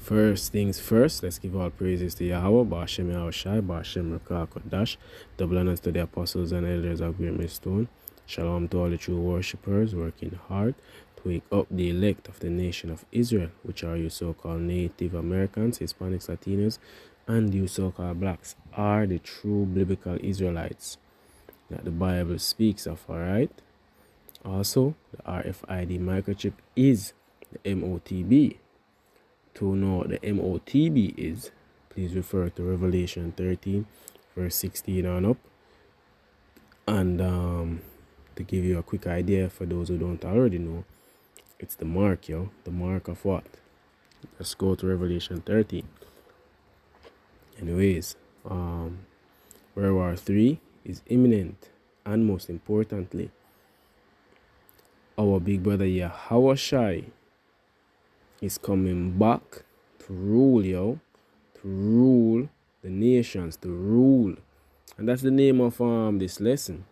First things first, let's give all praises to Yahweh, Ba'ashem Yahawashi, Ba'ashem Rakah Kodash, double honors to the apostles and elders of Great Millstone. Shalom to all the true worshippers working hard to wake up the elect of the nation of Israel, which are you so-called Native Americans, Hispanics, Latinos, and you so-called blacks, are the true biblical Israelites that the Bible speaks of, alright? Also, the RFID microchip is the MOTB. To know what the MOTB is, please refer to Revelation 13, verse 16 on up. And to give you a quick idea for those who don't already know, it's the mark, yo. The mark of what? Let's go to Revelation 13. Anyways, World War III is imminent, and most importantly, our big brother Yahawashi is coming back to rule, yo. To rule the nations, to rule. And that's the name of this lesson.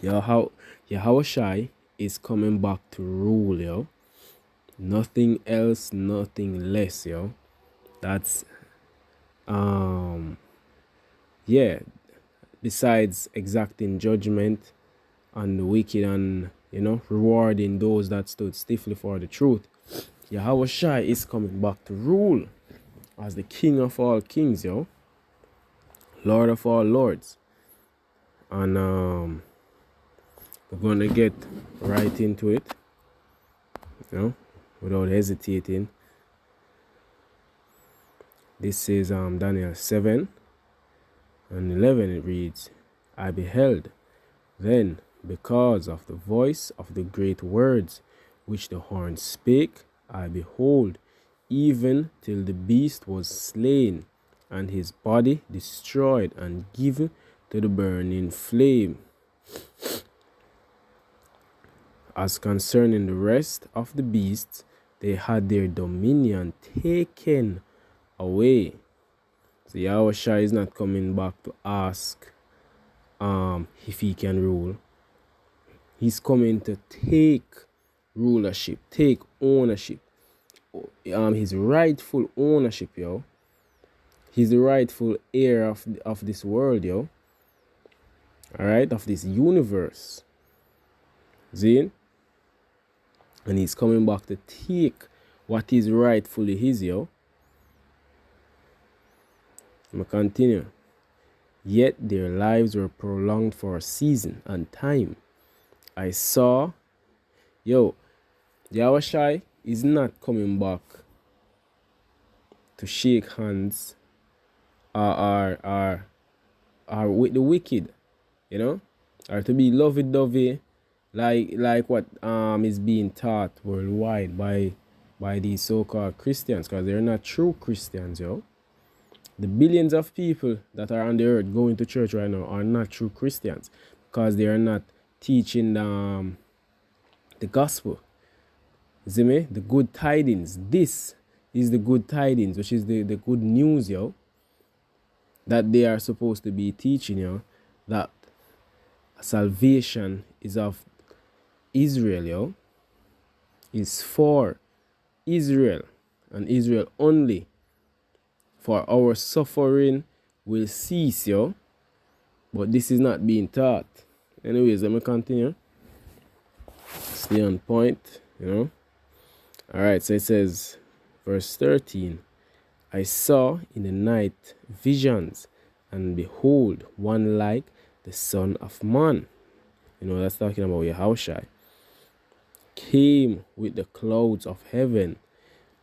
Yahawashi is coming back to rule, yo. Nothing else, nothing less, yo. That's yeah. Besides exacting judgment on the wicked and rewarding those that stood stiffly for the truth, Yahawashi is coming back to rule as the King of all kings, yo. Lord of all lords. And we're going to get right into it, without hesitating. This is Daniel 7 and 11. It reads, I beheld then, because of the voice of the great words which the horn spake, I behold, even till the beast was slain, and his body destroyed and given to the burning flame. As concerning the rest of the beasts, they had their dominion taken away. So Yahawashi is not coming back to ask if he can rule. He's coming to take rulership, take ownership, his rightful ownership, yo. He's the rightful heir of this world, yo. Alright, of this universe. See? And he's coming back to take what is rightfully his, yo. I'm gonna continue. Yet their lives were prolonged for a season and time. I saw, Yahawashi is not coming back to shake hands or with the wicked, or to be lovey-dovey like what is being taught worldwide by these so-called Christians, because they're not true Christians, yo. The billions of people that are on the earth going to church right now are not true Christians, because they are not teaching the gospel. See me? The good tidings. This is the good tidings, which is the good news, yo, that they are supposed to be teaching, yo, that salvation is of Israel, yo, is for Israel and Israel only. For our suffering will cease, yo. But this is not being taught. Anyways, let me continue. Stay on point, Alright, so it says, verse 13, I saw in the night visions, and behold, one like the Son of Man. That's talking about Yahawashi. Came with the clouds of heaven,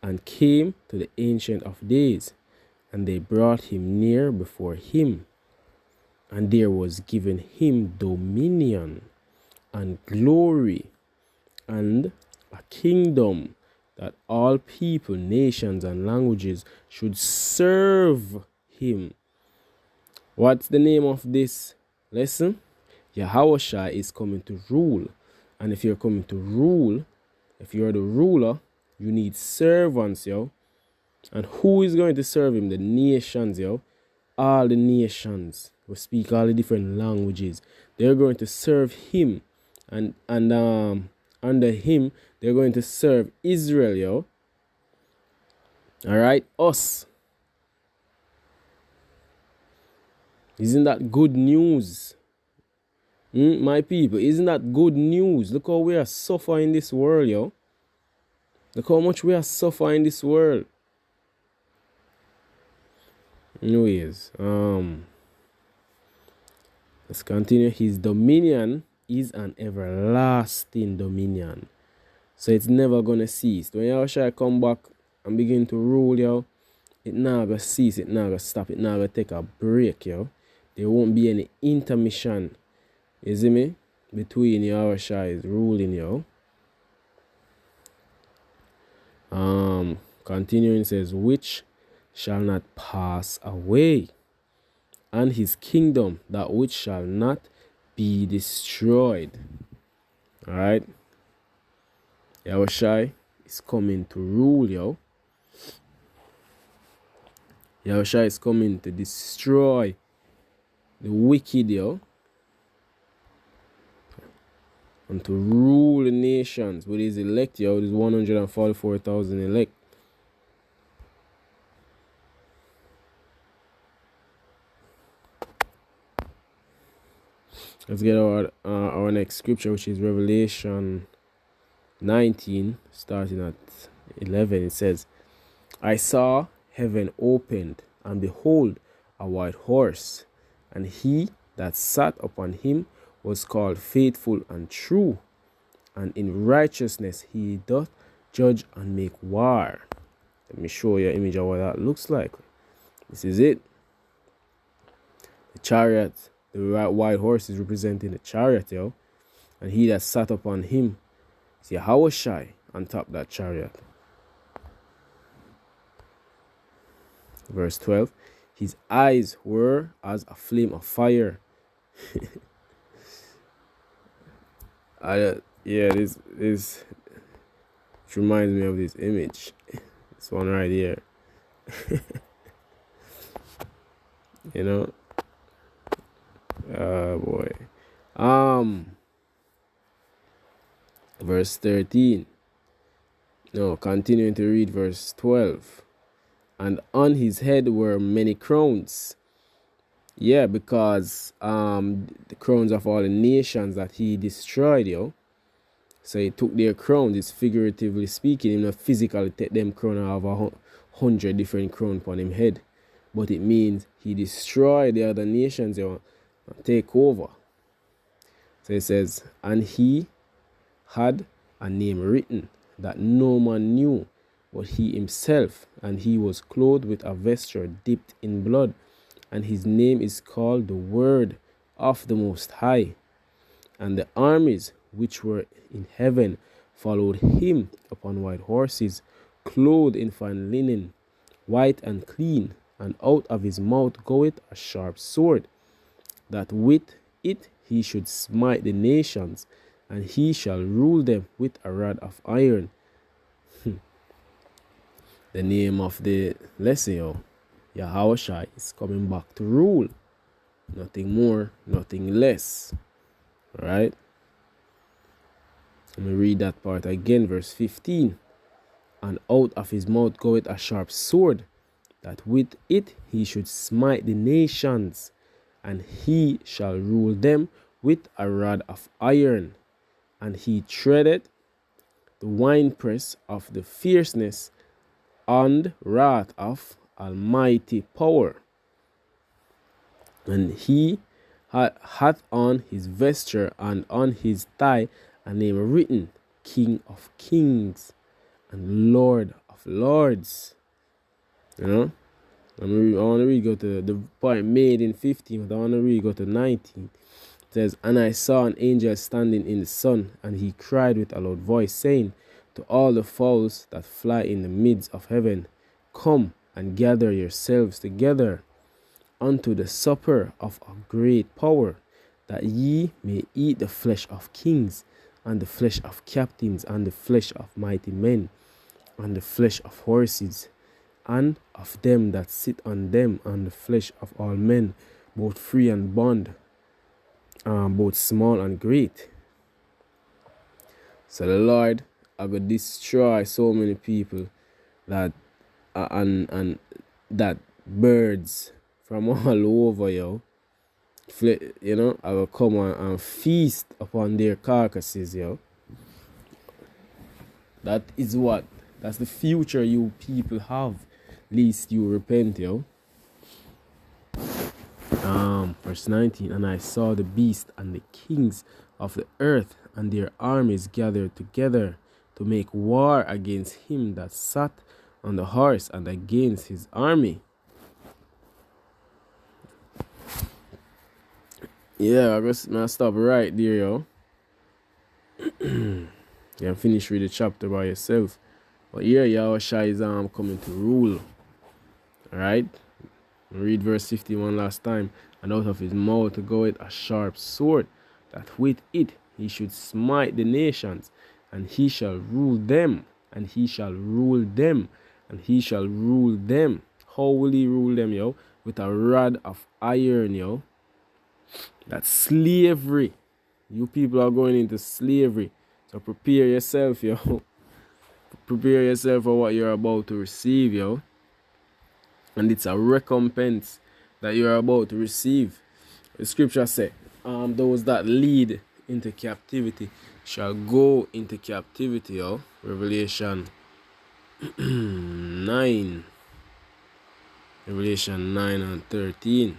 and came to the Ancient of Days, and they brought him near before him. And there was given him dominion and glory and a kingdom, that all people, nations, and languages should serve him. What's the name of this lesson? Yahawashi is coming to rule. And if you're coming to rule, if you're the ruler, you need servants, yo. And who is going to serve him? The nations, yo. All the nations who speak all the different languages, they're going to serve him. And under him, they're going to serve Israel, yo. All right, us. Isn't that good news? My people, isn't that good news? Look how we are suffering in this world, yo. Look how much we are suffering in this world. Anyways, let's continue. His dominion is an everlasting dominion. So it's never gonna cease. When Yahawashi come back and begin to rule, yo, it not gonna cease, it not gonna stop, it not gonna take a break, yo. There won't be any intermission, you see me, between Yahawashi's ruling, yo. Continuing says, which shall not pass away, and his kingdom that which shall not be destroyed. Alright. Yahawashi is coming to rule, yo. Yahawashi is coming to destroy the wicked, yo, and to rule the nations with his elect, yo, his 144,000 elect. Let's get our next scripture, which is Revelation 19, starting at 11. It says, I saw heaven opened, and behold, a white horse, and he that sat upon him was called Faithful and True, and in righteousness he doth judge and make war. Let me show you an image of what that looks like. This is it. The chariot, the white horse is representing the chariot, yo. And he that sat upon him is Yahawashi on top of that chariot. Verse 12. His eyes were as a flame of fire. This reminds me of this image. This one right here. You know? Oh boy. Verse 13. No, continuing to read verse 12. And on his head were many crowns. Yeah, because the crowns of all the nations that he destroyed, yo. So he took their crowns, it's figuratively speaking, he not physically take them crown and have 100 different crowns upon him head. But it means he destroyed the other nations, yo, and take over. So it says, and he had a name written that no man knew but he himself, and he was clothed with a vesture dipped in blood, and his name is called the Word of the Most High. And the armies which were in heaven followed him upon white horses, clothed in fine linen, white and clean, and out of his mouth goeth a sharp sword, that with it he should smite the nations, and he shall rule them with a rod of iron. The name of the lesson, Yahawashi is coming back to rule. Nothing more, nothing less. Alright? Let me read that part again, verse 15. And out of his mouth goeth a sharp sword, that with it he should smite the nations, and he shall rule them with a rod of iron. And he treadeth the winepress of the fierceness and wrath of almighty power. And he hath on his vesture and on his thigh a name written, King of Kings and Lord of Lords. You know? I want to read go to the point made in 15, but I want to read go to 19. It says, and I saw an angel standing in the sun, and he cried with a loud voice, saying, to all the fowls that fly in the midst of heaven, come and gather yourselves together unto the supper of a great power, that ye may eat the flesh of kings, and the flesh of captains, and the flesh of mighty men, and the flesh of horses, and of them that sit on them, and the flesh of all men, both free and bond, both small and great. So the Lord I could destroy so many people that and that birds from all over, yo, I will come and feast upon their carcasses, yo. That is what, that's the future you people have, least you repent, yo. Verse 19, and I saw the beast and the kings of the earth and their armies gathered together to make war against him that sat on the horse and against his army. Yeah, I'm gonna stop right there, yo. You can finish read the chapter by yourself. But here Yahawashi is coming to rule. Alright? Read verse 51 last time. And out of his mouth goeth a sharp sword, that with it he should smite the nations, and he shall rule them, and he shall rule them, and he shall rule them. How will he rule them, yo? With a rod of iron, yo. That's slavery. You people are going into slavery. So prepare yourself, yo. Prepare yourself for what you're about to receive, yo. And it's a recompense that you're about to receive. The scripture says, those that lead into captivity shall go into captivity, yo. Revelation 9. Revelation 9 and 13.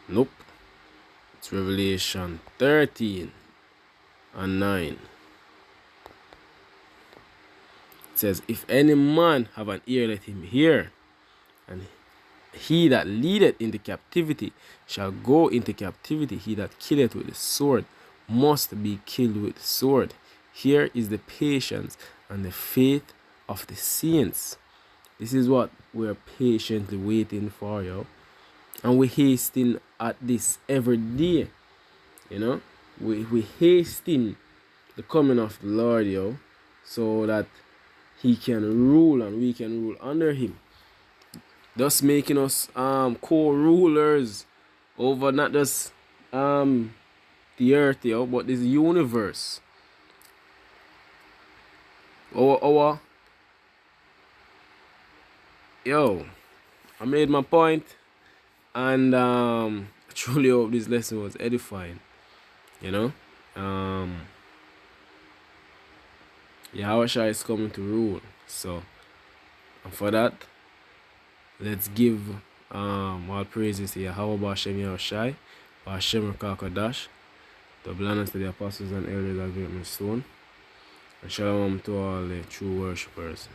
Nope. It's Revelation 13 and 9. It says, if any man have an ear, let him hear. And he that leadeth into captivity shall go into captivity. He that killeth with the sword must be killed with the sword. Here is the patience and the faith of the saints. This is what we're patiently waiting for, yo. And we're hasting at this every day. You know? We hasting the coming of the Lord, yo. So that he can rule and we can rule under him. Thus making us co-rulers over not just the earth, yo, but this universe. Yo, I made my point, and I truly hope this lesson was edifying. You know, Yahawashi is coming to rule. So, and for that, let's give all praises to Yahweh Bashem Yahawashi, Bashem Rakakadash, double honors to the apostles and elders of the stone, and shalom to all the true worshippers.